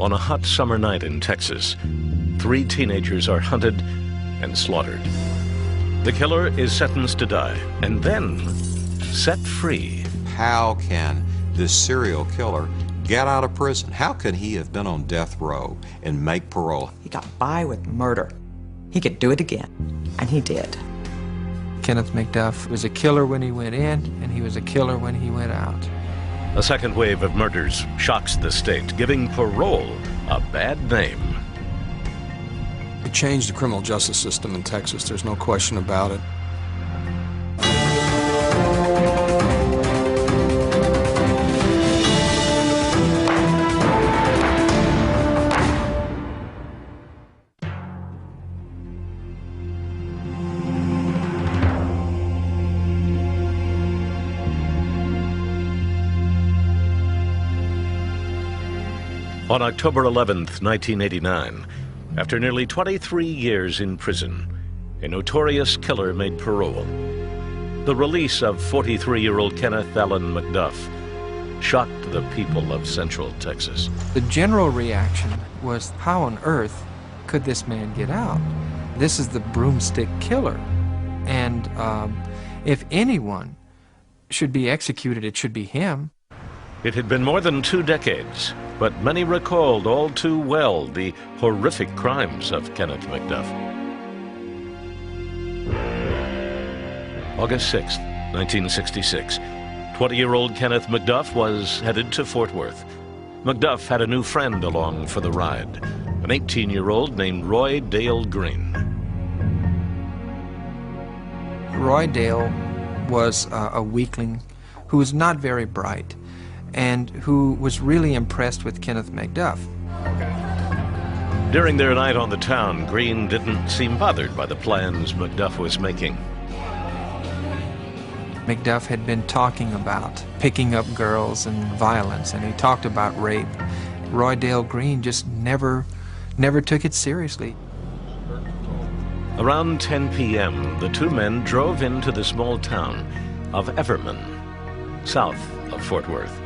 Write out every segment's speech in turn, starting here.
On a hot summer night in Texas, 3 teenagers are hunted and slaughtered. The killer is sentenced to die and then set free. How can this serial killer get out of prison? How could he have been on death row and make parole? He got by with murder. He could do it again, and he did. Kenneth McDuff was a killer when he went in, and he was a killer when he went out. A second wave of murders shocks the state, giving parole a bad name. It changed the criminal justice system in Texas, there's no question about it. On October 11th, 1989, after nearly 23 years in prison, a notorious killer made parole. The release of 43-year-old Kenneth Allen McDuff shocked the people of Central Texas. The general reaction was, how on earth could this man get out? This is the broomstick killer. And if anyone should be executed, it should be him. It had been more than 2 decades, but many recalled all too well the horrific crimes of Kenneth McDuff. August 6, 1966. 20-year-old Kenneth McDuff was headed to Fort Worth. McDuff had a new friend along for the ride, an 18-year-old named Roy Dale Green. Roy Dale was a weakling who was not very bright, and who was really impressed with Kenneth McDuff. During their night on the town, Green didn't seem bothered by the plans McDuff was making. McDuff had been talking about picking up girls and violence, and he talked about rape. Roy Dale Green just never took it seriously. Around 10 p.m., the 2 men drove into the small town of Everman, south of Fort Worth.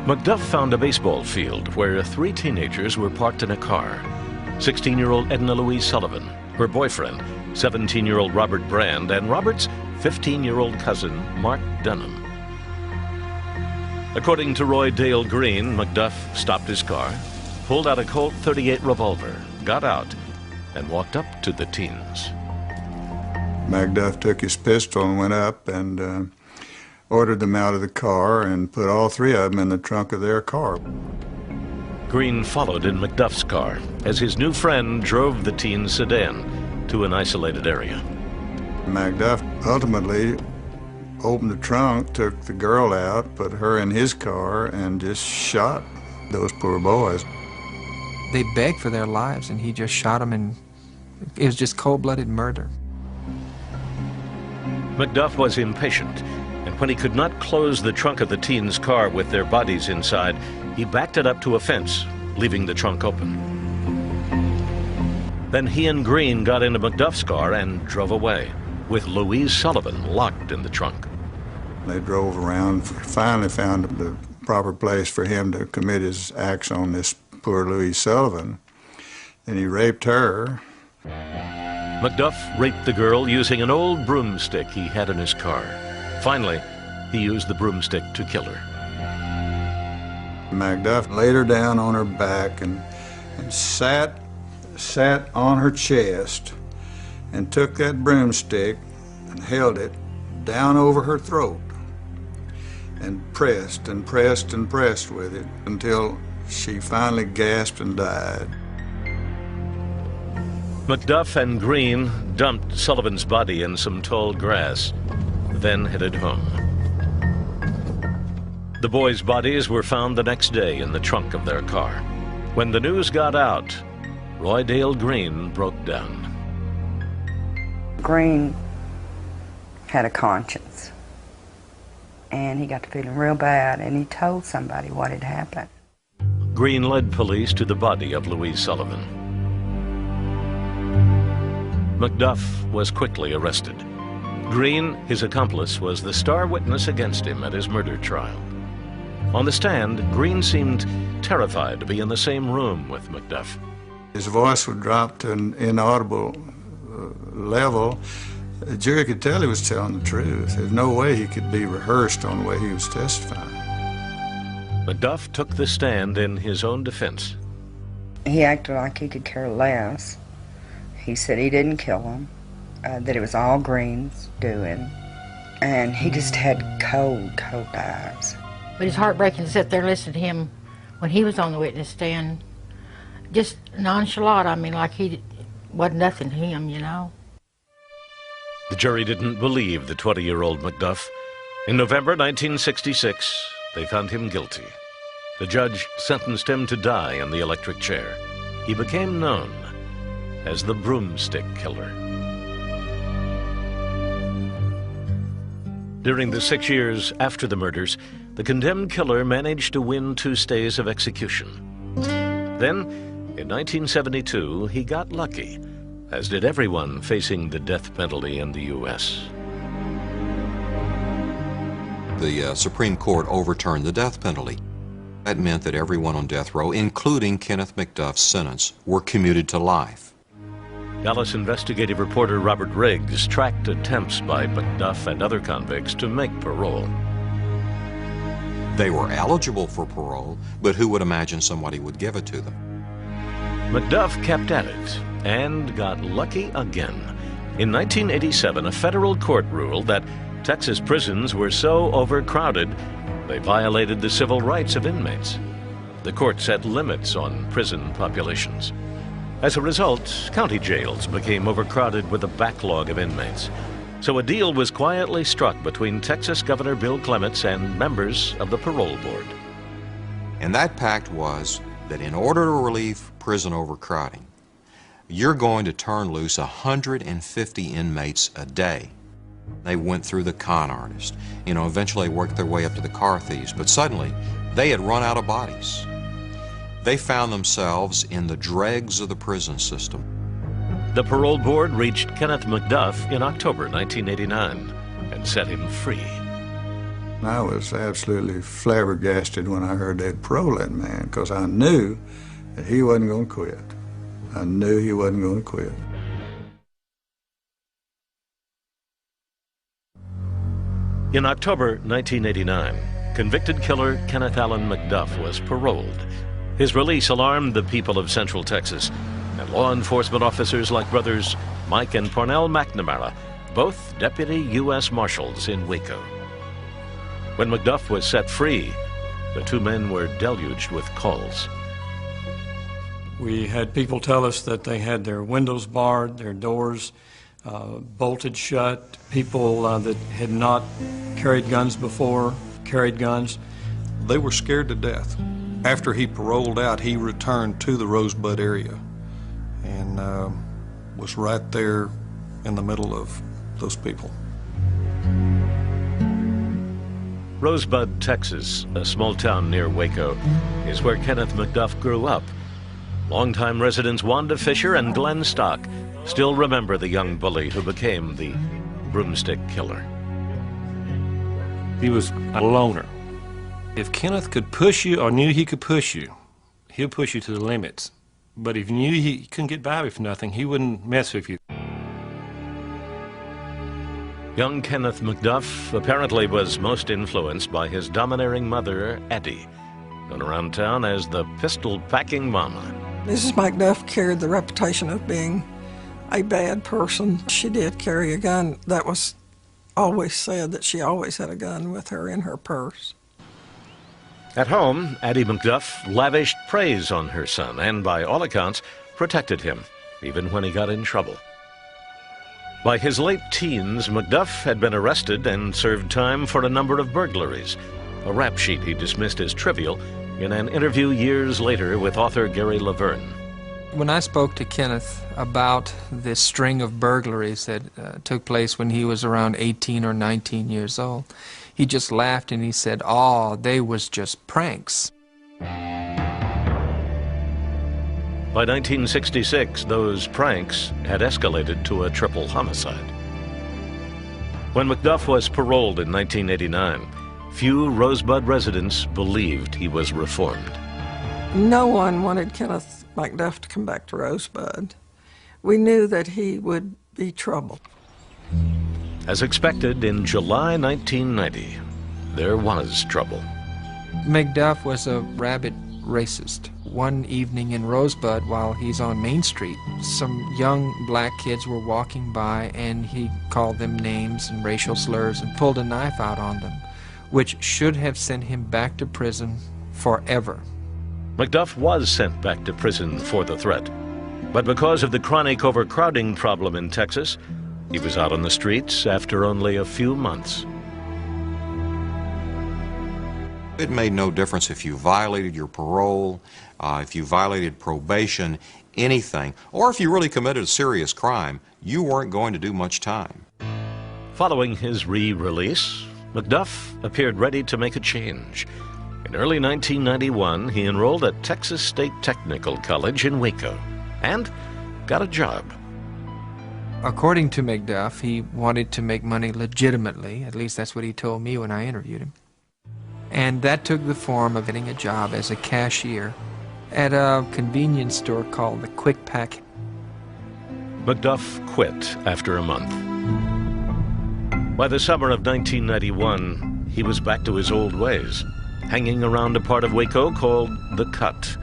McDuff found a baseball field where 3 teenagers were parked in a car. 16-year-old Edna Sullivan, her boyfriend, 17-year-old Robert Brand, and Robert's 15-year-old cousin, Mark Dunnam. According to Roy Dale Green, McDuff stopped his car, pulled out a Colt .38 revolver, got out, and walked up to the teens. McDuff took his pistol and went up and ordered them out of the car and put all 3 of them in the trunk of their car. Green followed in McDuff's car as his new friend drove the teen sedan to an isolated area. McDuff ultimately opened the trunk, took the girl out, put her in his car, and just shot those poor boys. They begged for their lives, and he just shot them, and it was just cold-blooded murder. McDuff was impatient, and when he could not close the trunk of the teens' car with their bodies inside, he backed it up to a fence, leaving the trunk open. Then he and Green got into McDuff's car and drove away, with Louise Sullivan locked in the trunk. They drove around, finally found the proper place for him to commit his acts on this poor Louise Sullivan, and he raped her. McDuff raped the girl using an old broomstick he had in his car. Finally, he used the broomstick to kill her. McDuff laid her down on her back and sat on her chest and took that broomstick and held it down over her throat and pressed and pressed and pressed with it until she finally gasped and died. McDuff and Green dumped Sullivan's body in some tall grass, then headed home. The boys' bodies were found the next day in the trunk of their car. When the news got out, Roy Dale Green broke down. Green had a conscience, and he got to feeling real bad, and he told somebody what had happened. Green led police to the body of Louise Sullivan. McDuff was quickly arrested. Green, his accomplice, was the star witness against him at his murder trial. On the stand, Green seemed terrified to be in the same room with McDuff. His voice would drop to an inaudible level. The jury could tell he was telling the truth. There's no way he could be rehearsed on the way he was testifying. McDuff took the stand in his own defense. He acted like he could care less. He said he didn't kill him, that it was all Green's doing, and he just had cold eyes. But it's heartbreaking to sit there and listen to him when he was on the witness stand, just nonchalant. I mean, like he wasn't nothing to him, you know. The jury didn't believe the 20-year-old McDuff. In November 1966, they found him guilty. The judge sentenced him to die in the electric chair. He became known as the broomstick killer. During the 6 years after the murders, the condemned killer managed to win 2 stays of execution. Then, in 1972, he got lucky, as did everyone facing the death penalty in the U.S. The Supreme Court overturned the death penalty. That meant that everyone on death row, including Kenneth McDuff's sentence, were commuted to life. Dallas investigative reporter Robert Riggs tracked attempts by McDuff and other convicts to make parole. They were eligible for parole, but who would imagine somebody would give it to them? McDuff kept at it and got lucky again. In 1987, a federal court ruled that Texas prisons were so overcrowded they violated the civil rights of inmates. The court set limits on prison populations. As a result, county jails became overcrowded with a backlog of inmates. So a deal was quietly struck between Texas Governor Bill Clements and members of the parole board. And that pact was that in order to relieve prison overcrowding, you're going to turn loose 150 inmates a day. They went through the con artist. Eventually worked their way up to the car thieves, but suddenly they had run out of bodies. They found themselves in the dregs of the prison system. The parole board reached Kenneth McDuff in October 1989 and set him free. I was absolutely flabbergasted when I heard they'd parole that man, because I knew that he wasn't going to quit. I knew he wasn't going to quit. In October 1989, convicted killer Kenneth Allen McDuff was paroled. His release alarmed the people of Central Texas, and law enforcement officers like brothers Mike and Parnell McNamara, both deputy U.S. Marshals in Waco. When McDuff was set free, the 2 men were deluged with calls. We had people tell us that they had their windows barred, their doors bolted shut, people that had not carried guns before carried guns. They were scared to death. After he paroled out, he returned to the Rosebud area and was right there in the middle of those people. Rosebud, Texas, a small town near Waco, is where Kenneth McDuff grew up. Longtime residents Wanda Fisher and Glenn Stock still remember the young bully who became the broomstick killer. He was a loner. If Kenneth could push you or knew he could push you, he'll push you to the limits. But if he knew he couldn't get by with nothing, he wouldn't mess with you. Young Kenneth McDuff apparently was most influenced by his domineering mother, Eddie, known around town as the pistol-packing mama. Mrs. McDuff carried the reputation of being a bad person. She did carry a gun. That was always said, that she always had a gun with her in her purse. At home, Addie McDuff lavished praise on her son and, by all accounts, protected him, even when he got in trouble. By his late teens, McDuff had been arrested and served time for a number of burglaries, a rap sheet he dismissed as trivial in an interview years later with author Gary Laverne. When I spoke to Kenneth about this string of burglaries that took place when he was around 18 or 19 years old, he just laughed and he said, "Oh, they was just pranks." By 1966, those pranks had escalated to a triple homicide. When McDuff was paroled in 1989, few Rosebud residents believed he was reformed. No one wanted Kenneth McDuff to come back to Rosebud. We knew that he would be trouble. As expected, in July 1990, there was trouble. McDuff was a rabid racist. One evening in Rosebud, while he's on Main Street, some young black kids were walking by, and he called them names and racial slurs and pulled a knife out on them, which should have sent him back to prison forever. McDuff was sent back to prison for the threat. But because of the chronic overcrowding problem in Texas, he was out on the streets after only a few months. It made no difference if you violated your parole, if you violated probation, anything, or if you really committed a serious crime, you weren't going to do much time. Following his re-release, McDuff appeared ready to make a change. In early 1991, he enrolled at Texas State Technical College in Waco and got a job. According to McDuff, he wanted to make money legitimately. At least that's what he told me when I interviewed him. And that took the form of getting a job as a cashier at a convenience store called the Quick Pack. McDuff quit after a month. By the summer of 1991, he was back to his old ways, hanging around a part of Waco called The Cut.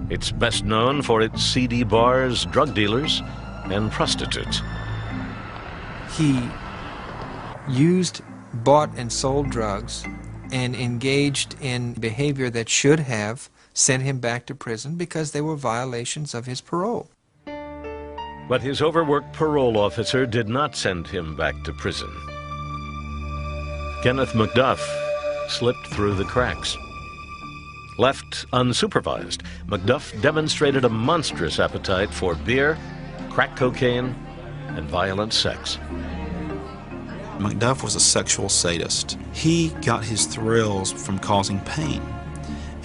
It's best known for its seedy bars, drug dealers, and prostitutes. He used, bought, and sold drugs and engaged in behavior that should have sent him back to prison because they were violations of his parole. But his overworked parole officer did not send him back to prison. Kenneth McDuff slipped through the cracks. Left unsupervised, McDuff demonstrated a monstrous appetite for beer, crack cocaine, and violent sex. McDuff was a sexual sadist. He got his thrills from causing pain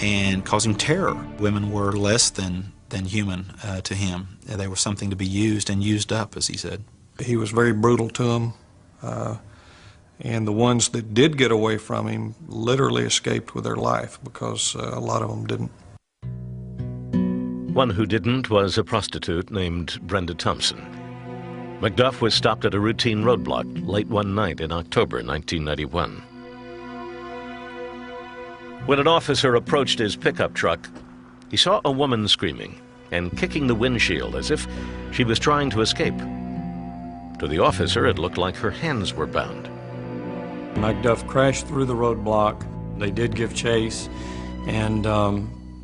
and causing terror. Women were less than human to him. They were something to be used and used up, as he said. He was very brutal to them, and the ones that did get away from him literally escaped with their life because a lot of them didn't. One who didn't was a prostitute named Brenda Thompson. McDuff was stopped at a routine roadblock late one night in October 1991. When an officer approached his pickup truck, he saw a woman screaming and kicking the windshield as if she was trying to escape. To the officer, it looked like her hands were bound. McDuff crashed through the roadblock. They did give chase, and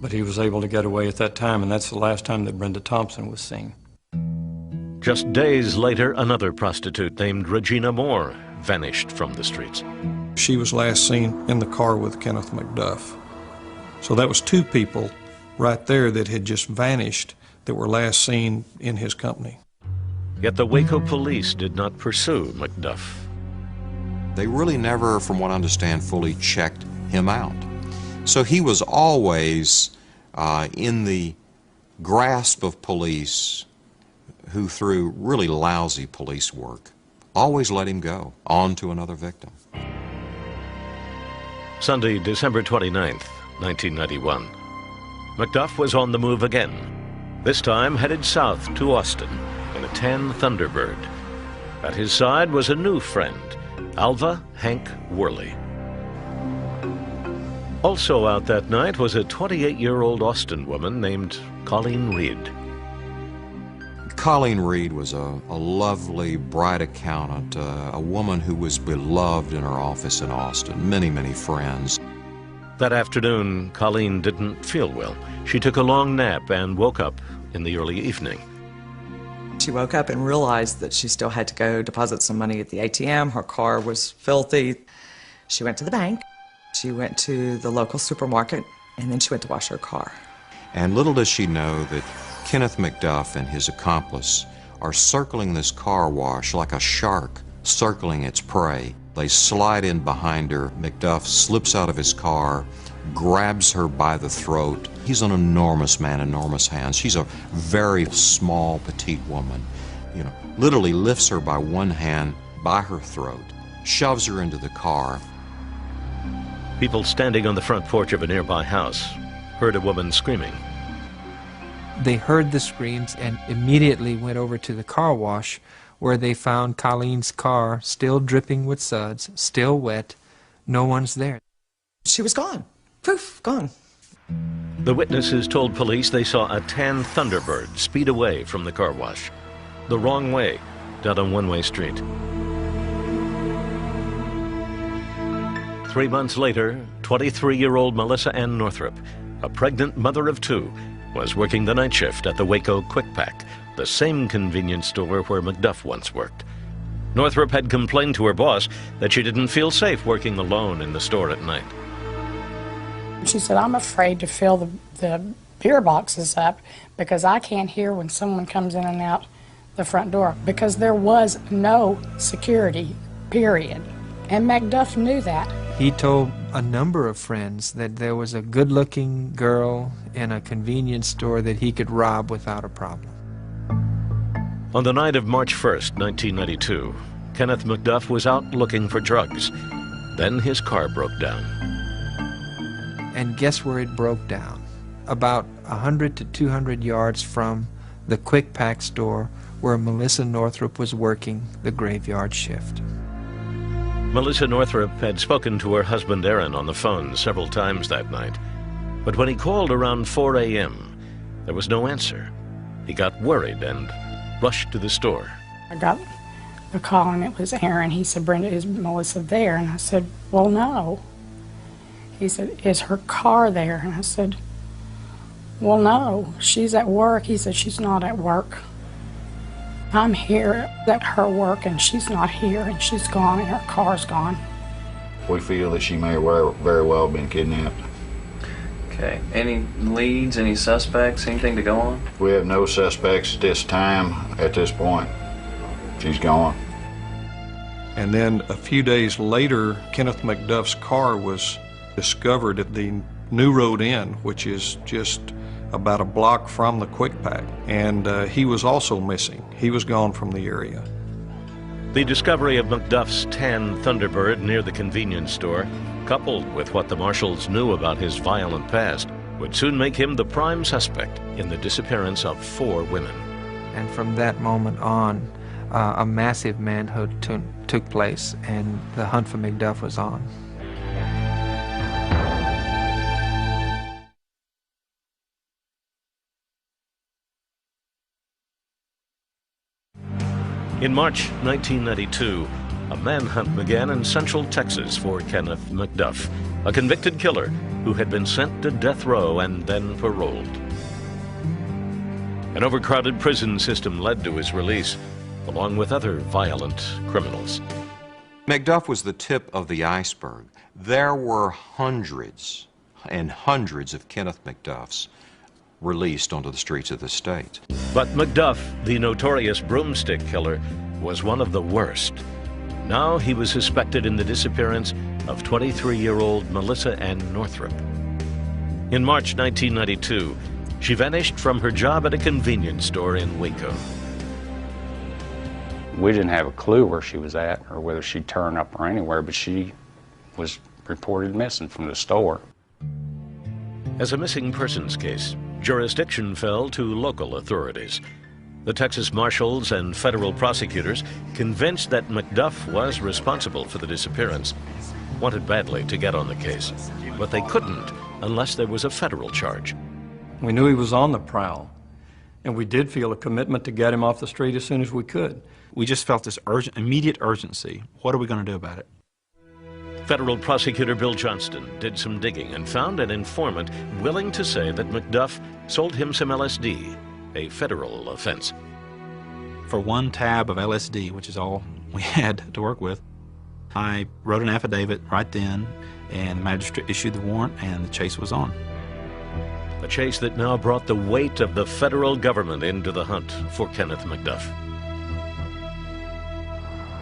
but he was able to get away at that time, and that's the last time that Brenda Thompson was seen. Just days later, another prostitute named Regina Moore vanished from the streets. She was last seen in the car with Kenneth McDuff. So that was two people right there that had just vanished that were last seen in his company. Yet the Waco police did not pursue McDuff. They really never, from what I understand, fully checked him out. So he was always in the grasp of police who, through really lousy police work, always let him go on to another victim. Sunday, December 29th, 1991. McDuff was on the move again, this time headed south to Austin in a tan Thunderbird. At his side was a new friend, Alva Hank Worley. Also out that night was a 28-year-old Austin woman named Colleen Reed. Colleen Reed was a lovely, bright accountant, a woman who was beloved in her office in Austin, many, many friends. That afternoon, Colleen didn't feel well. She took a long nap and woke up in the early evening. She woke up and realized that she still had to go deposit some money at the ATM. Her car was filthy. She went to the bank. She went to the local supermarket, and then she went to wash her car. And little does she know that Kenneth McDuff and his accomplice are circling this car wash like a shark circling its prey. They slide in behind her. McDuff slips out of his car, grabs her by the throat. He's an enormous man, enormous hands. She's a very small, petite woman. Literally lifts her by one hand by her throat, shoves her into the car. People standing on the front porch of a nearby house heard a woman screaming. They heard the screams and immediately went over to the car wash, where they found Colleen's car still dripping with suds, still wet. No one's there. She was gone. Poof, gone. The witnesses told police they saw a tan Thunderbird speed away from the car wash, the wrong way, down a one-way street. 3 months later, 23-year-old Melissa Ann Northrup, a pregnant mother of two, was working the night shift at the Waco Quick Pack, the same convenience store where McDuff once worked. Northrup had complained to her boss that she didn't feel safe working alone in the store at night. She said, I'm afraid to fill the beer boxes up because I can't hear when someone comes in and out the front door, because there was no security, period. And McDuff knew that. He told a number of friends that there was a good-looking girl in a convenience store that he could rob without a problem. On the night of March 1st, 1992, Kenneth McDuff was out looking for drugs. Then his car broke down. And guess where it broke down? About 100 to 200 yards from the Quick Pack store where Melissa Northrup was working the graveyard shift. Melissa Northrup had spoken to her husband Aaron on the phone several times that night. But when he called around 4 a.m., there was no answer. He got worried and rushed to the store. I got the call and it was Aaron. He said, Brenda, is Melissa there? And I said, well, no. He said, is her car there? And I said, well, no, she's at work. He said, she's not at work. I'm here at her work and she's not here and she's gone and her car's gone. We feel that she may have very well been kidnapped. Okay. Any leads, any suspects, anything to go on? We have no suspects at this time, at this point. She's gone. And then a few days later, Kenneth McDuff's car was discovered at the New Road Inn, which is just about a block from the Quick Pack, and he was also missing. He was gone from the area. The discovery of McDuff's tan Thunderbird near the convenience store, coupled with what the marshals knew about his violent past, would soon make him the prime suspect in the disappearance of 4 women. And from that moment on, a massive manhunt took place, and the hunt for McDuff was on. In March 1992, a manhunt began in Central Texas for Kenneth McDuff, a convicted killer who had been sent to death row and then paroled. An overcrowded prison system led to his release, along with other violent criminals. McDuff was the tip of the iceberg. There were hundreds and hundreds of Kenneth McDuffs released onto the streets of the state. But McDuff, the notorious broomstick killer, was one of the worst. Now he was suspected in the disappearance of 23-year-old Melissa Ann Northrup. In March 1992, she vanished from her job at a convenience store in Waco. We didn't have a clue where she was at or whether she'd turn up or anywhere, but she was reported missing from the store. As a missing persons case, jurisdiction fell to local authorities. The Texas marshals and federal prosecutors, convinced that McDuff was responsible for the disappearance, wanted badly to get on the case, but they couldn't unless there was a federal charge. We knew he was on the prowl, and we did feel a commitment to get him off the street as soon as we could. We just felt this immediate urgency. What are we going to do about it? Federal prosecutor Bill Johnston did some digging and found an informant willing to say that McDuff sold him some LSD, a federal offense. For 1 tab of LSD, which is all we had to work with, I wrote an affidavit right then, and the magistrate issued the warrant, and the chase was on. A chase that now brought the weight of the federal government into the hunt for Kenneth McDuff.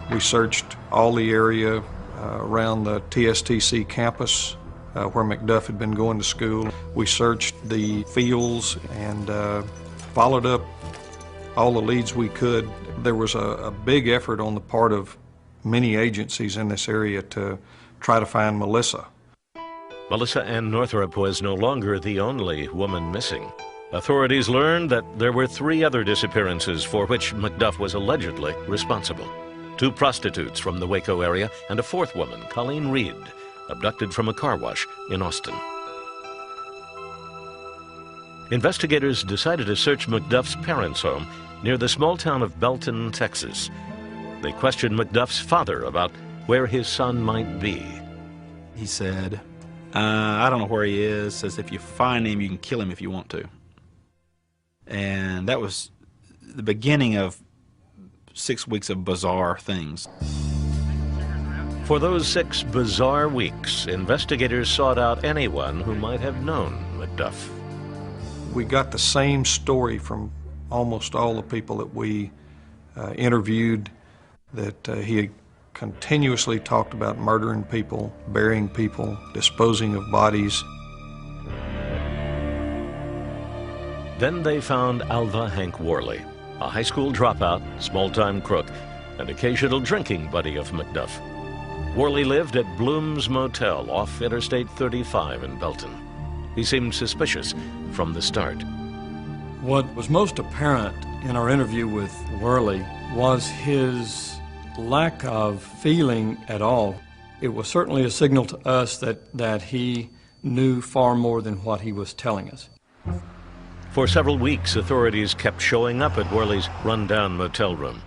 We searched all the area around the TSTC campus where McDuff had been going to school. We searched the fields and followed up all the leads we could. There was a big effort on the part of many agencies in this area to try to find Melissa. Melissa Ann Northrup was no longer the only woman missing. Authorities learned that there were 3 other disappearances for which McDuff was allegedly responsible. 2 prostitutes from the Waco area and a 4th woman, Colleen Reed, abducted from a car wash in Austin. Investigators decided to search McDuff's parents' home near the small town of Belton, Texas. They questioned McDuff's father about where his son might be. He said, I don't know where he is. Says if you find him, you can kill him if you want to. And that was the beginning of 6 weeks of bizarre things. For those 6 bizarre weeks, investigators sought out anyone who might have known McDuff. We got the same story from almost all the people that we interviewed, that he had continuously talked about murdering people, burying people, disposing of bodies. Then they found Alva Hank Worley, a high school dropout, small-time crook, and occasional drinking buddy of McDuff. Worley lived at Bloom's Motel off Interstate 35 in Belton. He seemed suspicious from the start. What was most apparent in our interview with Worley was his lack of feeling at all. It was certainly a signal to us that he knew far more than what he was telling us. For several weeks, authorities kept showing up at Worley's rundown motel room.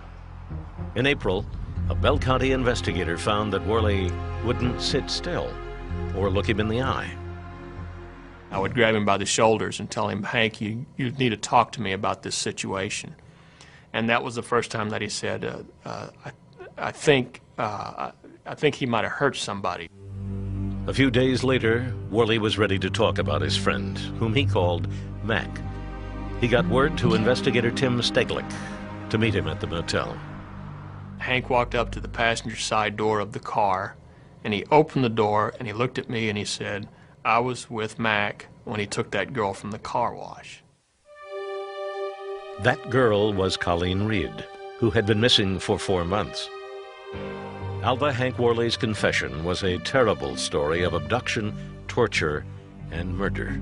In April, a Bell County investigator found that Worley wouldn't sit still or look him in the eye. I would grab him by the shoulders and tell him, Hank, you need to talk to me about this situation. And that was the first time that he said, I think he might have hurt somebody. A few days later, Worley was ready to talk about his friend, whom he called Mac. He got word to investigator Tim Steglick to meet him at the motel. Hank walked up to the passenger side door of the car, and he opened the door, and he looked at me, and he said, I was with Mac when he took that girl from the car wash. That girl was Colleen Reed, who had been missing for 4 months. Alva Hank Worley's confession was a terrible story of abduction, torture, and murder.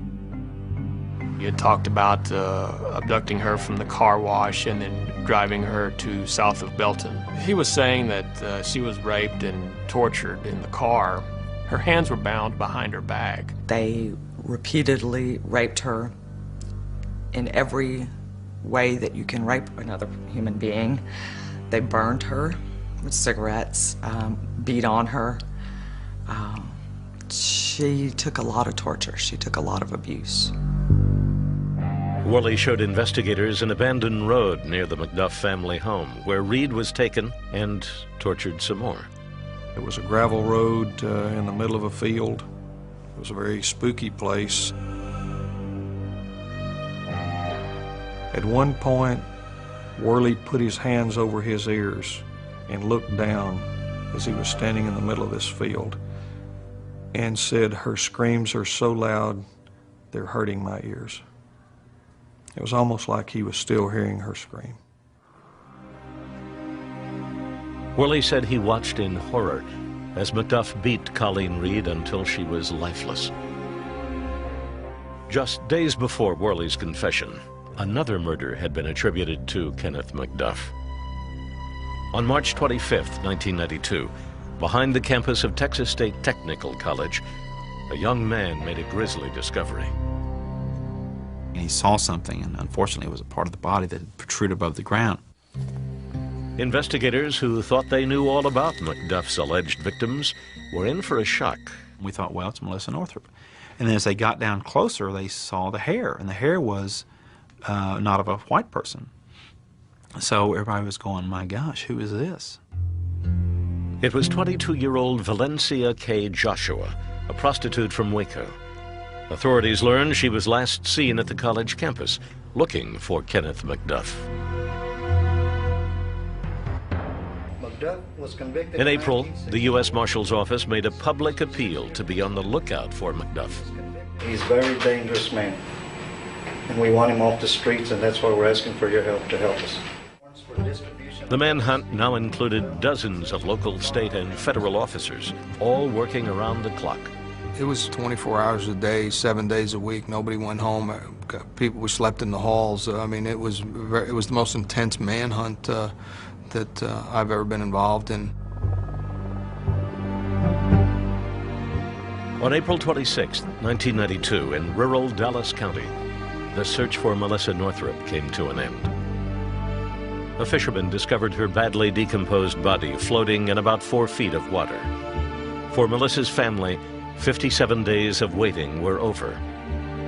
He had talked about abducting her from the car wash and then driving her to south of Belton. He was saying that she was raped and tortured in the car. Her hands were bound behind her back. They repeatedly raped her in every way that you can rape another human being. They burned her with cigarettes, beat on her. She took a lot of torture. She took a lot of abuse. Worley showed investigators an abandoned road near the McDuff family home, where Reed was taken and tortured some more. It was a gravel road in the middle of a field. It was a very spooky place. At one point, Worley put his hands over his ears and looked down as he was standing in the middle of this field and said, her screams are so loud, they're hurting my ears. It was almost like he was still hearing her scream. Worley said he watched in horror as McDuff beat Colleen Reed until she was lifeless. Just days before Worley's confession, another murder had been attributed to Kenneth McDuff. On March 25, 1992, behind the campus of Texas State Technical College, a young man made a grisly discovery. He saw something, and unfortunately it was a part of the body that protruded above the ground. Investigators who thought they knew all about McDuff's alleged victims were in for a shock. We thought, well, it's Melissa Northrup. And then as they got down closer, they saw the hair, and the hair was not of a white person. So everybody was going, my gosh, who is this? It was 22-year-old Valencia K. Joshua, a prostitute from Waco. Authorities learned she was last seen at the college campus, looking for Kenneth McDuff. Was convicted in April, the U.S. Marshal's Office made a public appeal to be on the lookout for McDuff. He's a very dangerous man, and we want him off the streets, and that's why we're asking for your help to help us. The manhunt now included dozens of local, state, and federal officers, all working around the clock. It was 24 hours a day, 7 days a week. Nobody went home. We slept in the halls. I mean, it was the most intense manhunt that I've ever been involved in. On April 26, 1992, in rural Dallas County, the search for Melissa Northrup came to an end. A fisherman discovered her badly decomposed body floating in about 4 feet of water. For Melissa's family, 57 days of waiting were over.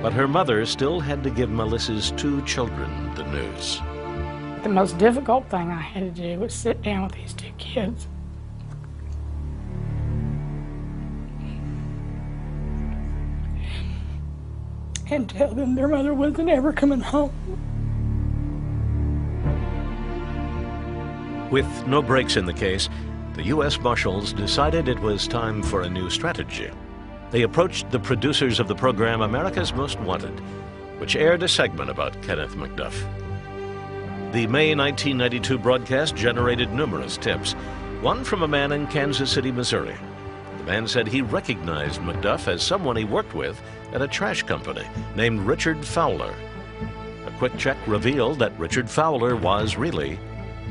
But her mother still had to give Melissa's 2 children the news. The most difficult thing I had to do was sit down with these 2 kids and tell them their mother wasn't ever coming home. With no breaks in the case, the U.S. Marshals decided it was time for a new strategy. They approached the producers of the program America's Most Wanted, which aired a segment about Kenneth McDuff. The May 1992 broadcast generated numerous tips, one from a man in Kansas City, Missouri. The man said he recognized McDuff as someone he worked with at a trash company named Richard Fowler. A quick check revealed that Richard Fowler was really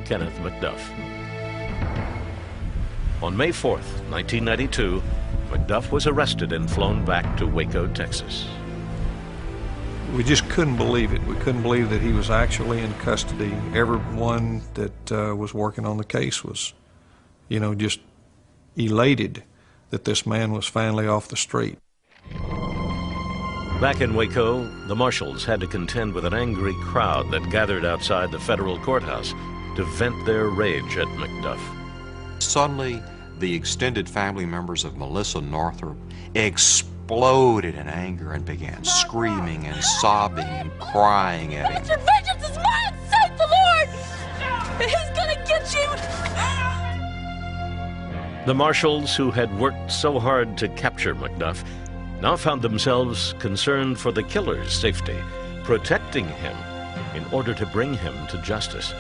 Kenneth McDuff. On May 4th, 1992, McDuff was arrested and flown back to Waco, Texas. We just couldn't believe it. We couldn't believe that he was actually in custody. Everyone that was working on the case was, you know, just elated that this man was finally off the street. Back in Waco, the marshals had to contend with an angry crowd that gathered outside the federal courthouse to vent their rage at McDuff. Suddenly, the extended family members of Melissa Northrup exploded in anger and began screaming and sobbing and crying at him. Your vengeance is mine, saith the Lord! He's gonna get you! The marshals, who had worked so hard to capture McDuff, now found themselves concerned for the killer's safety, protecting him in order to bring him to justice.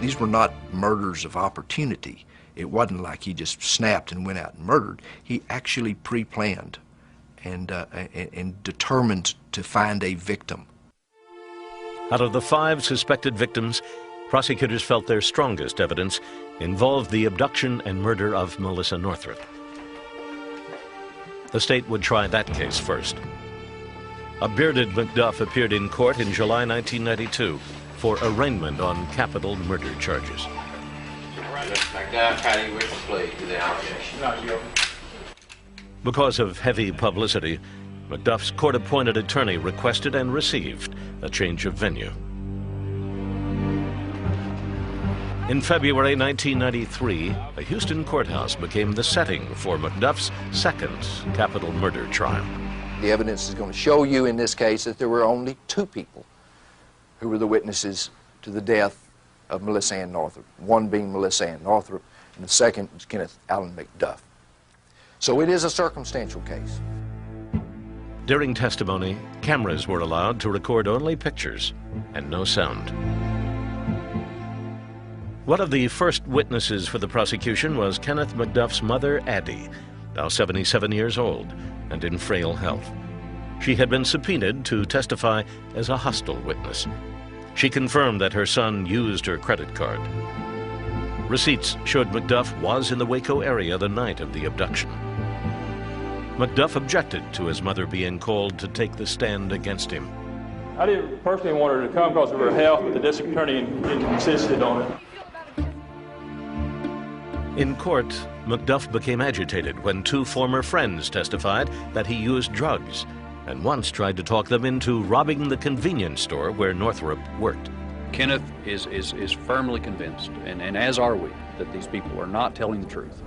These were not murders of opportunity. It wasn't like he just snapped and went out and murdered. He actually pre-planned and determined to find a victim. Out of the 5 suspected victims, prosecutors felt their strongest evidence involved the abduction and murder of Melissa Northrup. The state would try that case first. A bearded McDuff appeared in court in July 1992 for arraignment on capital murder charges. McDuff, how do you wish to plead to the allegation? Because of heavy publicity, McDuff's court-appointed attorney requested and received a change of venue. In February 1993, a Houston courthouse became the setting for McDuff's second capital murder trial. The evidence is going to show you in this case that there were only 2 people who were the witnesses to the death of Melissa Ann Northrup, one being Melissa Ann Northrup, and the second is Kenneth Allen McDuff. So it is a circumstantial case. During testimony, cameras were allowed to record only pictures and no sound. One of the first witnesses for the prosecution was Kenneth McDuff's mother, Addie, now 77 years old and in frail health. She had been subpoenaed to testify as a hostile witness. She confirmed that her son used her credit card. Receipts showed McDuff was in the Waco area the night of the abduction. McDuff objected to his mother being called to take the stand against him. I didn't personally want her to come because of her health, but the district attorney insisted on it. In court, McDuff became agitated when 2 former friends testified that he used drugs and once tried to talk them into robbing the convenience store where Northrup worked. Kenneth is firmly convinced, and as are we, that these people are not telling the truth.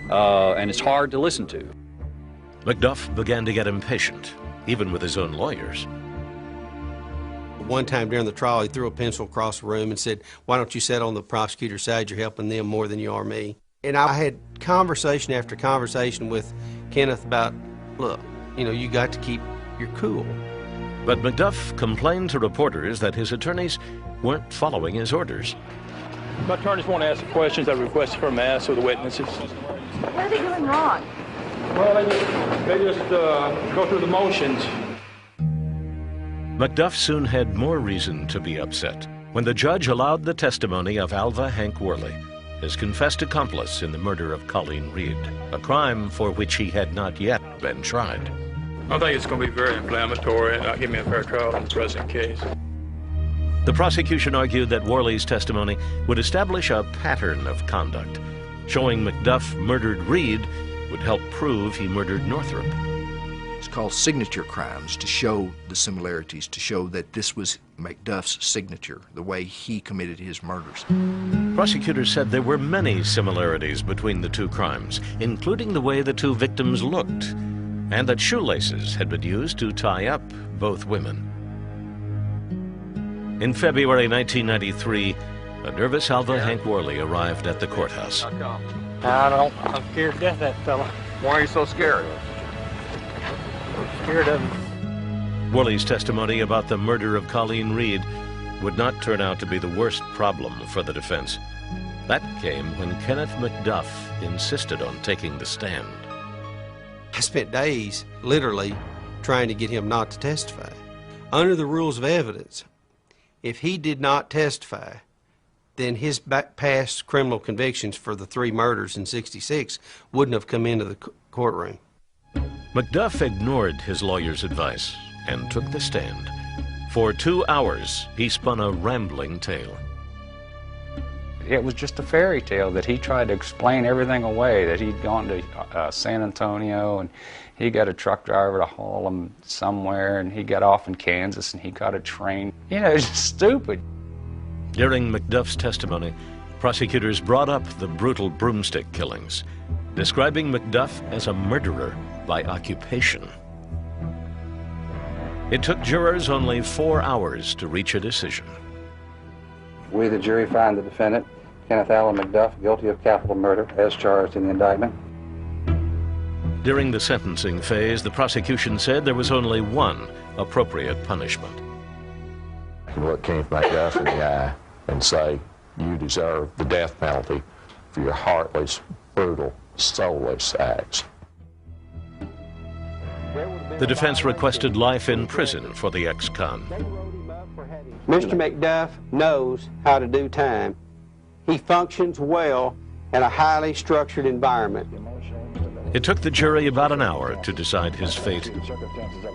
And it's hard to listen to. McDuff began to get impatient, even with his own lawyers. One time during the trial, he threw a pencil across the room and said, "Why don't you sit on the prosecutor's side? You're helping them more than you are me." And I had conversation after conversation with Kenneth about, look, you know, you got to keep your cool. But McDuff complained to reporters that his attorneys weren't following his orders. My attorneys want to ask the questions I requested from them to ask of the witnesses. What are they doing wrong? Well, they just go through the motions. McDuff soon had more reason to be upset when the judge allowed the testimony of Alva Hank Worley, his confessed accomplice in the murder of Colleen Reed, a crime for which he had not yet been tried. I think it's going to be very inflammatory and not give me a fair trial in the present case. The prosecution argued that Worley's testimony would establish a pattern of conduct. Showing McDuff murdered Reed would help prove he murdered Northrup. It's called signature crimes, to show the similarities, to show that this was McDuff's signature, the way he committed his murders. Prosecutors said there were many similarities between the two crimes, including the way the two victims looked, and that shoelaces had been used to tie up both women. In February 1993, a nervous Alva Hank Worley arrived at the courthouse. I'm scared to death of that fella. Why are you so scared? I'm scared of him. Worley's testimony about the murder of Colleen Reed would not turn out to be the worst problem for the defense. That came when Kenneth McDuff insisted on taking the stand. I spent days, literally, trying to get him not to testify. Under the rules of evidence, if he did not testify, then his past criminal convictions for the 3 murders in '66 wouldn't have come into the courtroom. McDuff ignored his lawyer's advice and took the stand. For 2 hours, he spun a rambling tale. It was just a fairy tale that he tried to explain everything away, that he'd gone to San Antonio and he got a truck driver to haul him somewhere, and he got off in Kansas and he got a train. You know, it's just stupid. During McDuff's testimony, prosecutors brought up the brutal broomstick killings, describing McDuff as a murderer by occupation. It took jurors only 4 hours to reach a decision. We, the jury, find the defendant, Kenneth Allen McDuff, guilty of capital murder as charged in the indictment. During the sentencing phase, the prosecution said there was only one appropriate punishment. I can look Kenneth McDuff in the eye and say, you deserve the death penalty for your heartless, brutal, soulless acts. The defense requested life in prison for the ex-con. Mr. McDuff knows how to do time. He functions well in a highly structured environment. It took the jury about an hour to decide his fate.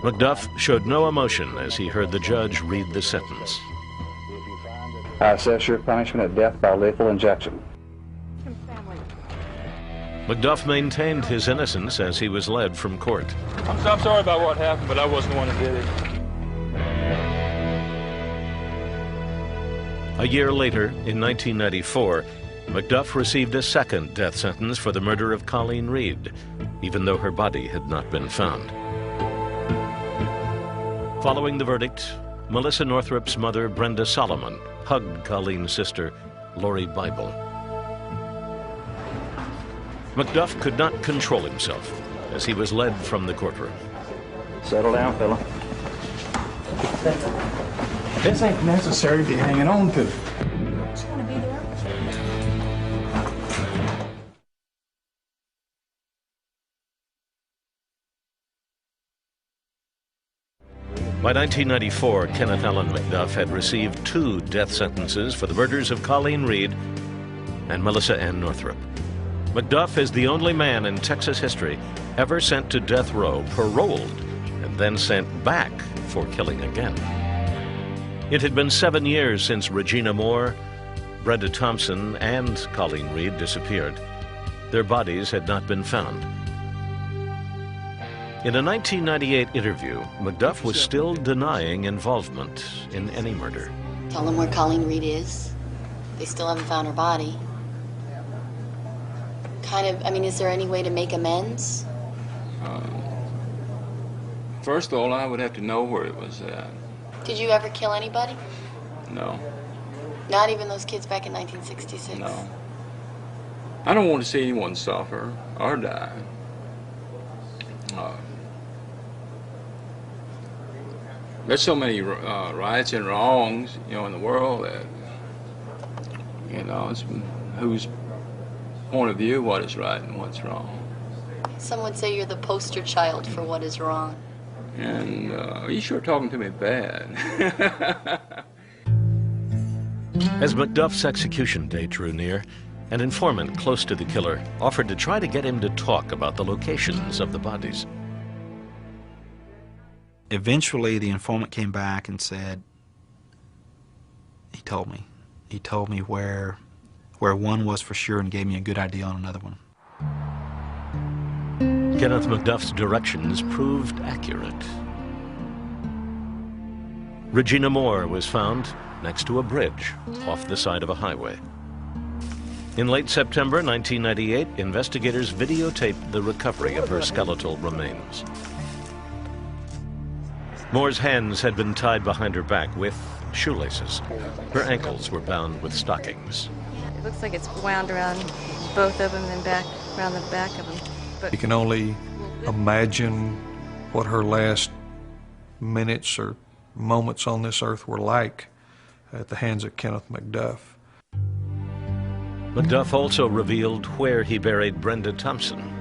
McDuff showed no emotion as he heard the judge read the sentence. I assess your punishment of death by lethal injection. McDuff maintained his innocence as he was led from court. I'm sorry about what happened, but I wasn't the one that did it. A year later, in 1994, McDuff received a second death sentence for the murder of Colleen Reed, even though her body had not been found. Following the verdict, Melissa Northrup's mother, Brenda Solomon, hugged Colleen's sister, Lori Bible. McDuff could not control himself as he was led from the courtroom. Settle down, fella. This ain't necessary to be hanging on to. By 1994, Kenneth Allen McDuff had received 2 death sentences for the murders of Colleen Reed and Melissa Ann Northrup. McDuff is the only man in Texas history ever sent to death row, paroled, and then sent back for killing again. It had been 7 years since Regina Moore, Brenda Thompson, and Colleen Reed disappeared. Their bodies had not been found. In a 1998 interview, McDuff was still denying involvement in any murder. Tell them where Colleen Reed is. They still haven't found her body. Is there any way to make amends? First of all, I would have to know where it was at. Did you ever kill anybody? No. Not even those kids back in 1966? No. I don't want to see anyone suffer or die. There's so many rights and wrongs, in the world that, it's whose point of view what is right and what's wrong. Some would say you're the poster child for what is wrong. And you sure talking to me bad. As McDuff's execution date drew near, an informant close to the killer offered to try to get him to talk about the locations of the bodies. Eventually, the informant came back and said, he told me where one was for sure and gave me a good idea on another one. Kenneth McDuff's directions proved accurate. Regina Moore was found next to a bridge off the side of a highway. In late September 1998, investigators videotaped the recovery of her skeletal remains. Moore's hands had been tied behind her back with shoelaces. Her ankles were bound with stockings. It looks like it's wound around both of them and back around the back of them. But you can only imagine what her last minutes or moments on this earth were like at the hands of Kenneth McDuff. McDuff also revealed where he buried Brenda Thompson.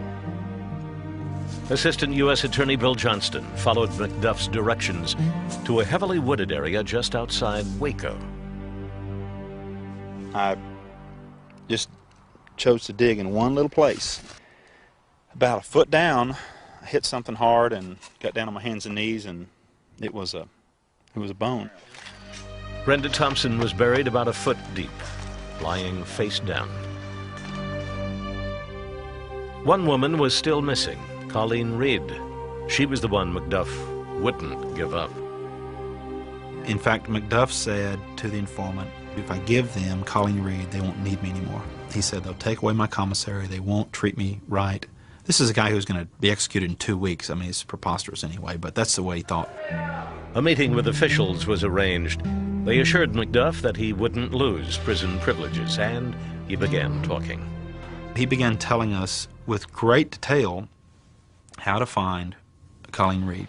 Assistant U.S. Attorney Bill Johnston followed McDuff's directions to a heavily wooded area just outside Waco. I just chose to dig in one little place. About a foot down, I hit something hard and got down on my hands and knees, and it was a bone. Brenda Thompson was buried about a foot deep, lying face down. One woman was still missing, Colleen Reed. She was the one McDuff wouldn't give up. In fact, McDuff said to the informant, if I give them Colleen Reed, they won't need me anymore. He said they'll take away my commissary, they won't treat me right. This is a guy who's going to be executed in 2 weeks. I mean, it's preposterous anyway, but that's the way he thought. A meeting with officials was arranged. They assured McDuff that he wouldn't lose prison privileges, and he began talking. He began telling us with great detail how to find Colleen Reed.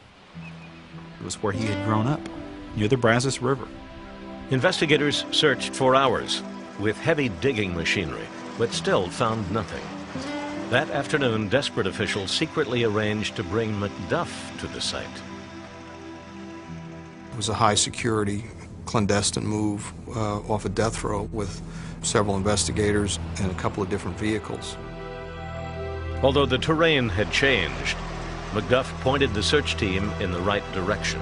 It was where he had grown up, near the Brazos River. Investigators searched for hours with heavy digging machinery, but still found nothing. That afternoon, desperate officials secretly arranged to bring McDuff to the site. It was a high-security, clandestine move off a death row with several investigators and a couple of different vehicles. Although the terrain had changed, McDuff pointed the search team in the right direction.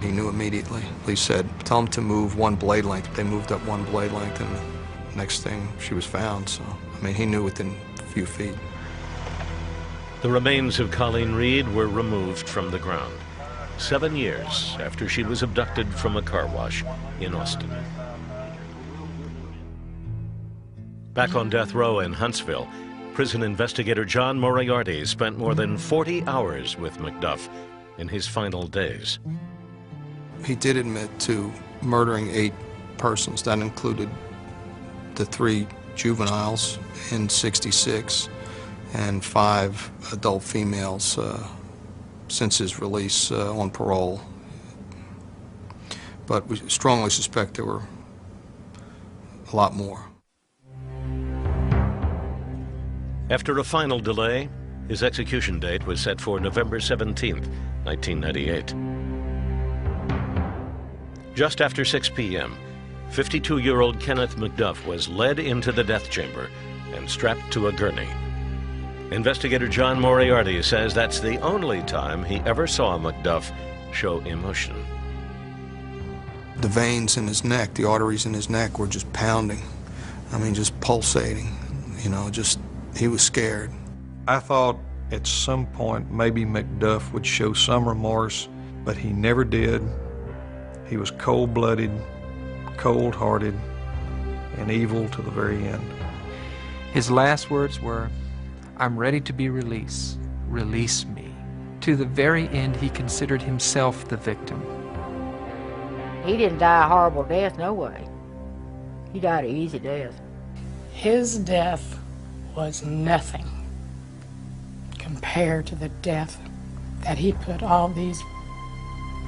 He knew immediately. He said, tell them to move one blade length. They moved up one blade length, and the next thing, she was found. So, I mean, he knew within a few feet. The remains of Colleen Reed were removed from the ground 7 years after she was abducted from a car wash in Austin. Back on death row in Huntsville, prison investigator John Moriarty spent more than 40 hours with McDuff in his final days. He did admit to murdering 8 persons. That included the 3 juveniles in '66 and 5 adult females since his release on parole. But we strongly suspect there were a lot more. After a final delay, his execution date was set for November 17th, 1998. Just after 6 p.m., 52-year-old Kenneth McDuff was led into the death chamber and strapped to a gurney. Investigator John Moriarty says that's the only time he ever saw McDuff show emotion. The veins in his neck, the arteries in his neck were just pounding. I mean, just pulsating, you know, just, he was scared. I thought at some point maybe McDuff would show some remorse, but he never did. He was cold-blooded, cold-hearted, and evil to the very end. His last words were, "I'm ready to be released. Release me." To the very end, he considered himself the victim. He didn't die a horrible death, no way. He died an easy death. His death was nothing compared to the death that he put all these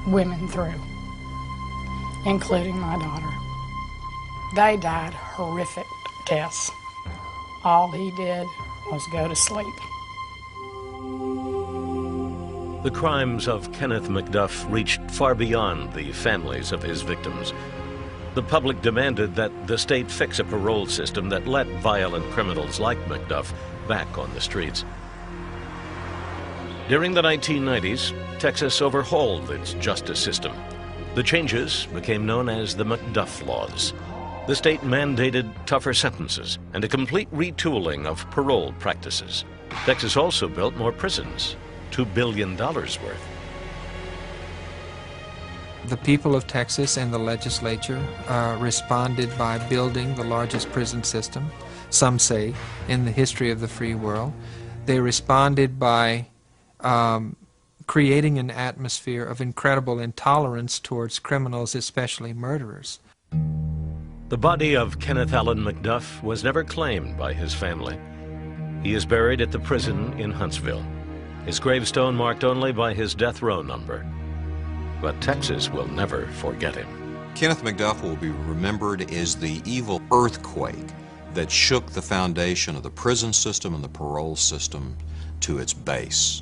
women through, including my daughter. They died horrific deaths. All he did was go to sleep. The crimes of Kenneth McDuff reached far beyond the families of his victims. The public demanded that the state fix a parole system that let violent criminals like McDuff back on the streets. During the 1990s, Texas overhauled its justice system. The changes became known as the McDuff laws. The state mandated tougher sentences and a complete retooling of parole practices. Texas also built more prisons, $2 billion worth. The people of Texas and the legislature responded by building the largest prison system, some say, in the history of the free world. They responded by creating an atmosphere of incredible intolerance towards criminals, especially murderers. The body of Kenneth Allen McDuff was never claimed by his family. He is buried at the prison in Huntsville, his gravestone marked only by his death row number. But Texas will never forget him. Kenneth McDuff will be remembered as the evil earthquake that shook the foundation of the prison system and the parole system to its base.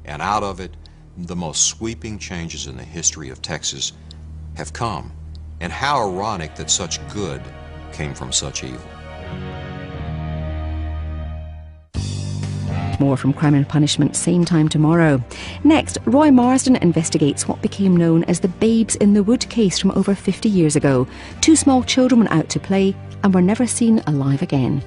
And out of it, the most sweeping changes in the history of Texas have come. And how ironic that such good came from such evil. More from Crime and Punishment, same time tomorrow. Next, Roy Marsden investigates what became known as the Babes in the Wood case from over 50 years ago. 2 small children went out to play and were never seen alive again.